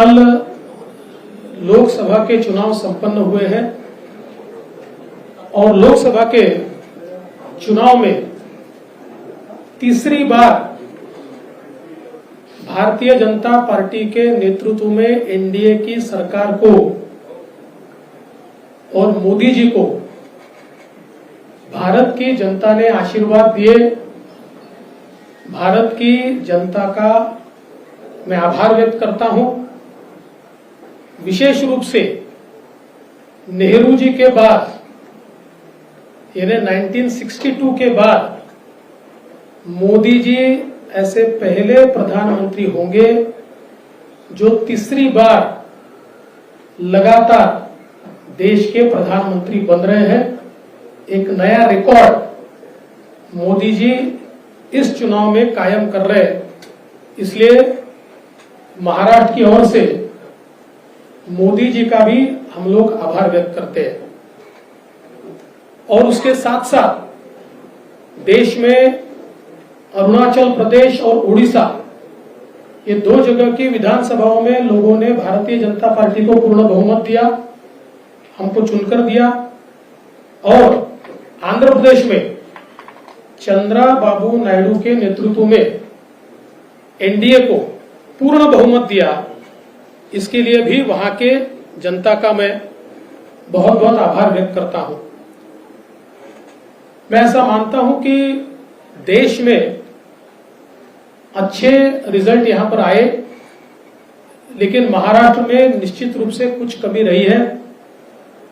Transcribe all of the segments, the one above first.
कल लोकसभा के चुनाव संपन्न हुए हैं और लोकसभा के चुनाव में तीसरी बार भारतीय जनता पार्टी के नेतृत्व में एनडीए की सरकार को और मोदी जी को भारत की जनता ने आशीर्वाद दिए। भारत की जनता का मैं आभार व्यक्त करता हूं। विशेष रूप से नेहरू जी के बाद यानी 1962 के बाद मोदी जी ऐसे पहले प्रधानमंत्री होंगे जो तीसरी बार लगातार देश के प्रधानमंत्री बन रहे हैं। एक नया रिकॉर्ड मोदी जी इस चुनाव में कायम कर रहे हैं। इसलिए महाराष्ट्र की ओर से मोदी जी का भी हम लोग आभार व्यक्त करते हैं। और उसके साथ साथ देश में अरुणाचल प्रदेश और उड़ीसा ये दो जगह की विधानसभाओं में लोगों ने भारतीय जनता पार्टी को पूर्ण बहुमत दिया, हमको चुनकर दिया। और आंध्र प्रदेश में चंद्रबाबू नायडू के नेतृत्व में एनडीए को पूर्ण बहुमत दिया। इसके लिए भी वहां के जनता का मैं बहुत बहुत आभार व्यक्त करता हूं। मैं ऐसा मानता हूं कि देश में अच्छे रिजल्ट यहां पर आए, लेकिन महाराष्ट्र में निश्चित रूप से कुछ कमी रही है।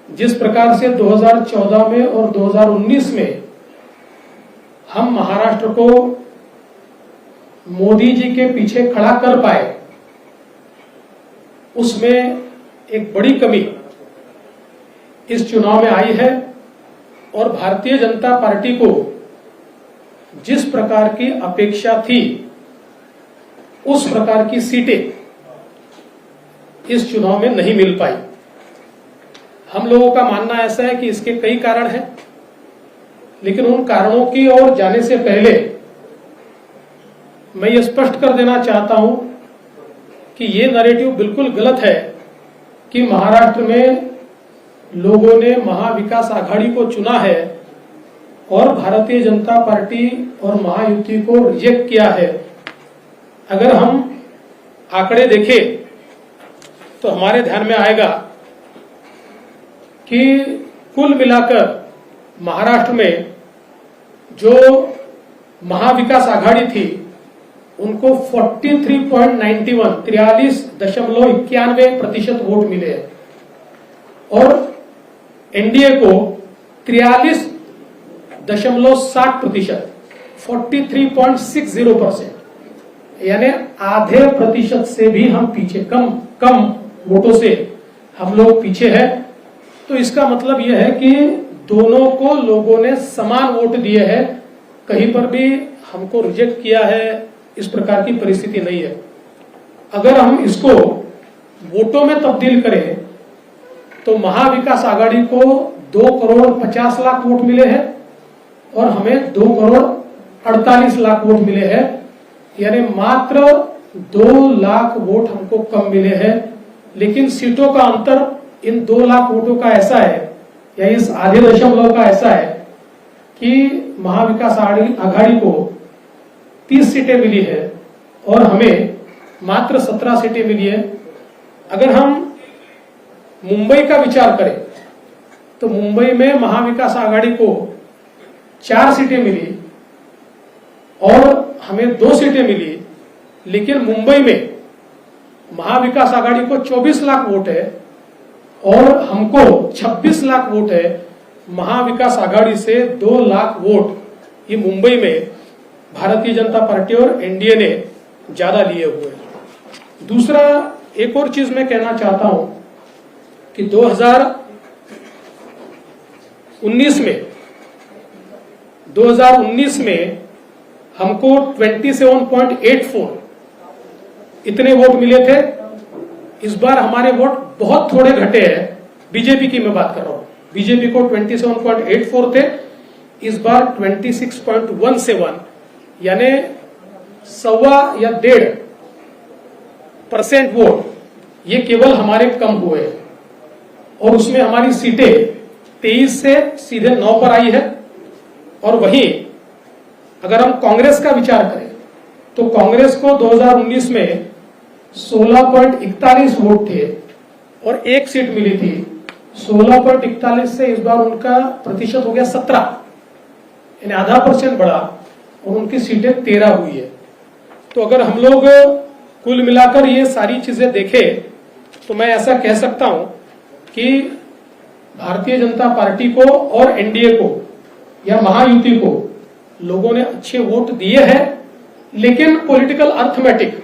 जिस प्रकार से 2014 में और 2019 में हम महाराष्ट्र को मोदी जी के पीछे खड़ा कर पाए, उसमें एक बड़ी कमी इस चुनाव में आई है। और भारतीय जनता पार्टी को जिस प्रकार की अपेक्षा थी उस प्रकार की सीटें इस चुनाव में नहीं मिल पाई। हम लोगों का मानना ऐसा है कि इसके कई कारण हैं, लेकिन उन कारणों की ओर जाने से पहले मैं ये स्पष्ट कर देना चाहता हूं कि ये नैरेटिव बिल्कुल गलत है कि महाराष्ट्र में लोगों ने महाविकास आघाड़ी को चुना है और भारतीय जनता पार्टी और महायुति को रिजेक्ट किया है। अगर हम आंकड़े देखें तो हमारे ध्यान में आएगा कि कुल मिलाकर महाराष्ट्र में जो महाविकास आघाड़ी थी उनको 43.91% वोट मिले हैं और एनडीए को 43.60% 43.60%, यानी आधे प्रतिशत से भी हम पीछे, कम वोटों से हम लोग पीछे हैं। तो इसका मतलब यह है कि दोनों को लोगों ने समान वोट दिए हैं, कहीं पर भी हमको रिजेक्ट किया है, इस प्रकार की परिस्थिति नहीं है। अगर हम इसको वोटों में तब्दील करें तो महाविकास आघाड़ी को 2,50,00,000 वोट मिले हैं और हमें 2,48,00,000 वोट मिले हैं, यानी मात्र 2 लाख वोट हमको कम मिले हैं। लेकिन सीटों का अंतर इन 2 लाख वोटों का ऐसा है, या इस आधे दशमलव का ऐसा है कि महाविकास आघाड़ी को 30 सीटें मिली है और हमें मात्र 17 सीटें मिली है। अगर हम मुंबई का विचार करें तो मुंबई में महाविकास आघाड़ी को 4 सीटें मिली और हमें 2 सीटें मिली, लेकिन मुंबई में महाविकास आघाड़ी को 24 लाख वोट है और हमको 26 लाख वोट है। महाविकास आघाड़ी से 2 लाख वोट ये मुंबई में भारतीय जनता पार्टी और एनडीए ने ज्यादा लिए हुए। दूसरा एक और चीज मैं कहना चाहता हूं कि 2019 में हमको 27.84 इतने वोट मिले थे। इस बार हमारे वोट बहुत थोड़े घटे हैं। बीजेपी की मैं बात कर रहा हूं, बीजेपी को 27.84 थे, इस बार 26.17, यानी 1.25 या 1.5% वोट ये केवल हमारे कम हुए हैं और उसमें हमारी सीटें 23 से सीधे 9 पर आई है। और वहीं अगर हम कांग्रेस का विचार करें तो कांग्रेस को 2019 में 16.41 वोट थे और एक सीट मिली थी। 16.41 से इस बार उनका प्रतिशत हो गया 17, यानी आधा % बढ़ा और उनकी सीटें 13 हुई है। तो अगर हम लोग कुल मिलाकर ये सारी चीजें देखें तो मैं ऐसा कह सकता हूं कि भारतीय जनता पार्टी को और एनडीए को या महायुति को लोगों ने अच्छे वोट दिए हैं, लेकिन पॉलिटिकल अर्थमेटिक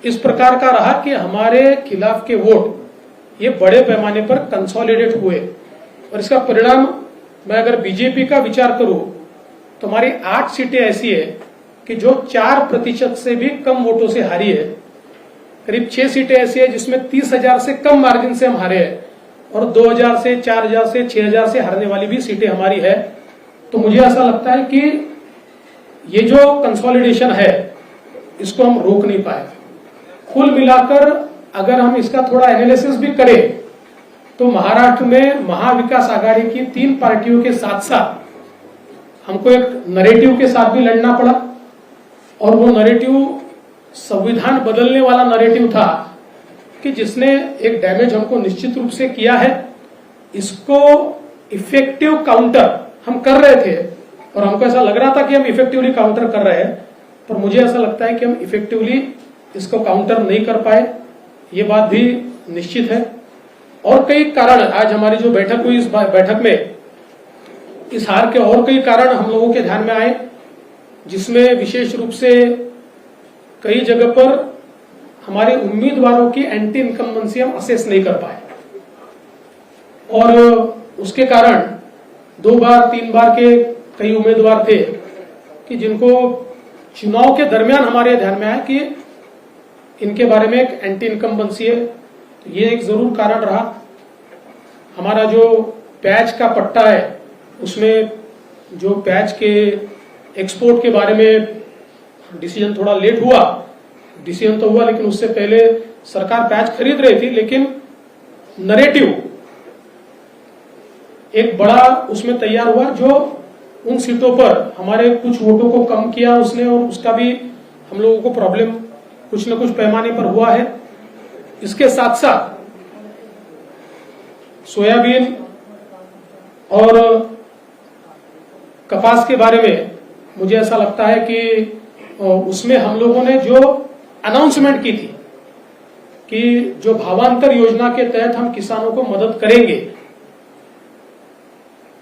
इस प्रकार का रहा कि हमारे खिलाफ के वोट ये बड़े पैमाने पर कंसोलिडेट हुए। और इसका परिणाम मैं अगर बीजेपी का विचार करूं तो हमारी 8 सीटें ऐसी है कि जो 4% से भी कम वोटों से हारी है। करीब 6 सीटें ऐसी है जिसमें 30,000 से कम मार्जिन से हम हारे हैं और 2,000 से 4,000 से 6,000 से हारने वाली भी सीटें हमारी है। तो मुझे ऐसा लगता है कि ये जो कंसोलिडेशन है इसको हम रोक नहीं पाए। कुल मिलाकर अगर हम इसका थोड़ा एनालिसिस भी करें तो महाराष्ट्र में महाविकास आघाड़ी की 3 पार्टियों के साथ साथ हमको एक नैरेटिव के साथ भी लड़ना पड़ा और वो नैरेटिव संविधान बदलने वाला नैरेटिव था कि जिसने एक डैमेज हमको निश्चित रूप से किया है। इसको इफेक्टिव काउंटर हम कर रहे थे और हमको ऐसा लग रहा था कि हम इफेक्टिवली काउंटर कर रहे हैं, पर मुझे ऐसा लगता है कि हम इफेक्टिवली इसको काउंटर नहीं कर पाए, ये बात भी निश्चित है। और कई कारण आज हमारी जो बैठक हुई, इस बैठक में इस हार के और कई कारण हम लोगों के ध्यान में आए, जिसमें विशेष रूप से कई जगह पर हमारे उम्मीदवारों की एंटी इनकम्बेंसी हम असेस नहीं कर पाए और उसके कारण 2 बार 3 बार के कई उम्मीदवार थे कि जिनको चुनाव के दरमियान हमारे ध्यान में आया कि इनके बारे में एक एंटी इनकम्बेंसी है। तो ये एक जरूर कारण रहा। हमारा जो पैच का पट्टा है उसमें जो पैच के एक्सपोर्ट के बारे में डिसीजन थोड़ा लेट हुआ, डिसीजन तो हुआ लेकिन उससे पहले सरकार पैच खरीद रही थी, लेकिन नैरेटिव एक बड़ा उसमें तैयार हुआ जो उन सीटों पर हमारे कुछ वोटों को कम किया उसने और उसका भी हम लोगों को प्रॉब्लम कुछ न कुछ पैमाने पर हुआ है। इसके साथ साथ सोयाबीन और कपास के बारे में मुझे ऐसा लगता है कि उसमें हम लोगों ने जो अनाउंसमेंट की थी कि जो भावांतर योजना के तहत हम किसानों को मदद करेंगे,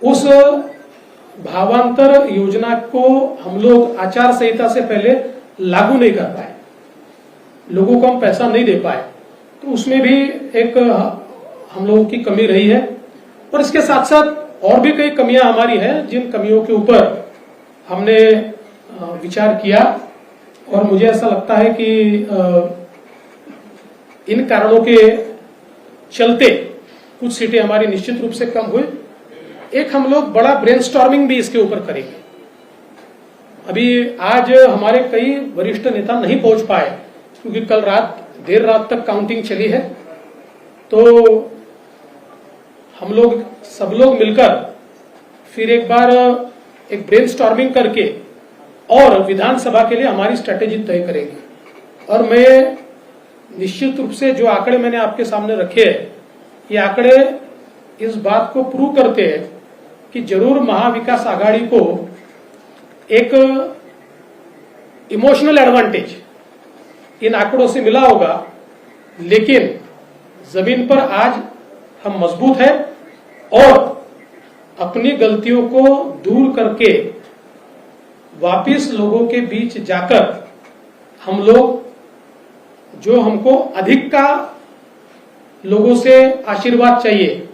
उस भावांतर योजना को हम लोग आचार संहिता से पहले लागू नहीं कर पाए, लोगों को हम पैसा नहीं दे पाए। तो उसमें भी एक हम लोगों की कमी रही है। और इसके साथ साथ और भी कई कमियां हमारी हैं जिन कमियों के ऊपर हमने विचार किया और मुझे ऐसा लगता है कि इन कारणों के चलते कुछ सीटें हमारी निश्चित रूप से कम हुई। एक हम लोग बड़ा ब्रेनस्टॉर्मिंग भी इसके ऊपर करेंगे। अभी आज हमारे कई वरिष्ठ नेता नहीं पहुंच पाए क्योंकि कल देर रात तक काउंटिंग चली है। तो हम लोग सब लोग मिलकर फिर एक बार एक ब्रेनस्टॉर्मिंग करके और विधानसभा के लिए हमारी स्ट्रेटेजी तय करेंगे। और मैं निश्चित रूप से जो आंकड़े मैंने आपके सामने रखे हैं, ये आंकड़े इस बात को प्रूव करते हैं कि जरूर महाविकास आघाड़ी को एक इमोशनल एडवांटेज इन आंकड़ों से मिला होगा, लेकिन जमीन पर आज हम मजबूत हैं और अपनी गलतियों को दूर करके वापिस लोगों के बीच जाकर हम लोग जो हमको अधिक का लोगों से आशीर्वाद चाहिए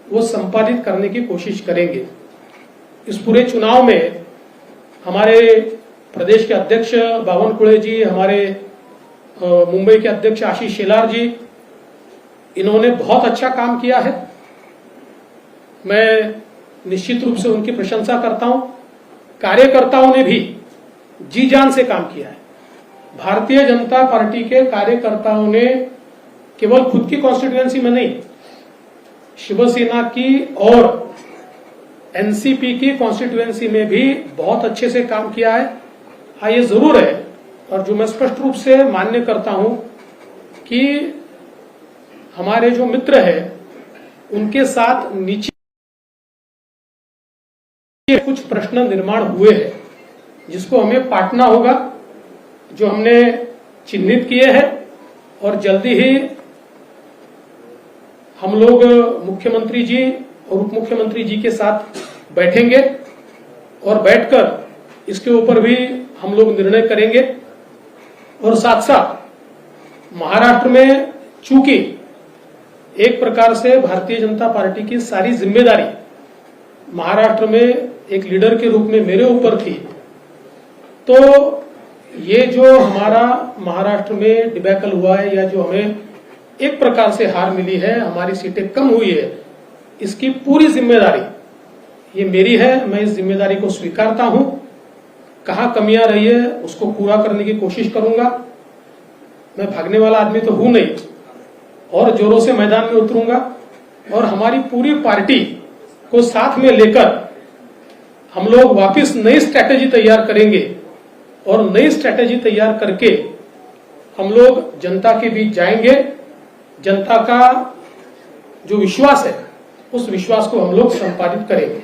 वो संपादित करने की कोशिश करेंगे। इस पूरे चुनाव में हमारे प्रदेश के अध्यक्ष बावनकुळे जी, हमारे मुंबई के अध्यक्ष आशीष शेलार जी, इन्होंने बहुत अच्छा काम किया है। मैं निश्चित रूप से उनकी प्रशंसा करता हूं। कार्यकर्ताओं ने भी जी जान से काम किया है। भारतीय जनता पार्टी के कार्यकर्ताओं ने केवल खुद की कॉन्स्टिट्यूएंसी में नहीं, शिवसेना की और एनसीपी की कॉन्स्टिट्यूएंसी में भी बहुत अच्छे से काम किया है। हाँ, ये जरूर है, और जो मैं स्पष्ट रूप से मान्य करता हूं कि हमारे जो मित्र हैं उनके साथ नीचे कुछ प्रश्न निर्माण हुए हैं जिसको हमें पाटना होगा, जो हमने चिन्हित किए हैं, और जल्दी ही हम लोग मुख्यमंत्री जी और उप मुख्यमंत्री जी के साथ बैठेंगे और बैठकर इसके ऊपर भी हम लोग निर्णय करेंगे। और साथ साथ महाराष्ट्र में चूंकि एक प्रकार से भारतीय जनता पार्टी की सारी जिम्मेदारी महाराष्ट्र में एक लीडर के रूप में मेरे ऊपर थी, तो ये जो हमारा महाराष्ट्र में डिबैकल हुआ है या जो हमें एक प्रकार से हार मिली है, हमारी सीटें कम हुई है, इसकी पूरी जिम्मेदारी ये मेरी है। मैं इस जिम्मेदारी को स्वीकारता हूं। कहां कमियां रही है उसको पूरा करने की कोशिश करूंगा। मैं भागने वाला आदमी तो हूं नहीं, और जोरों से मैदान में उतरूंगा और हमारी पूरी पार्टी को साथ में लेकर हम लोग वापस नई स्ट्रैटेजी तैयार करेंगे, और नई स्ट्रैटेजी तैयार करके हम लोग जनता के बीच जाएंगे। जनता का जो विश्वास है उस विश्वास को हम लोग संपादित करेंगे।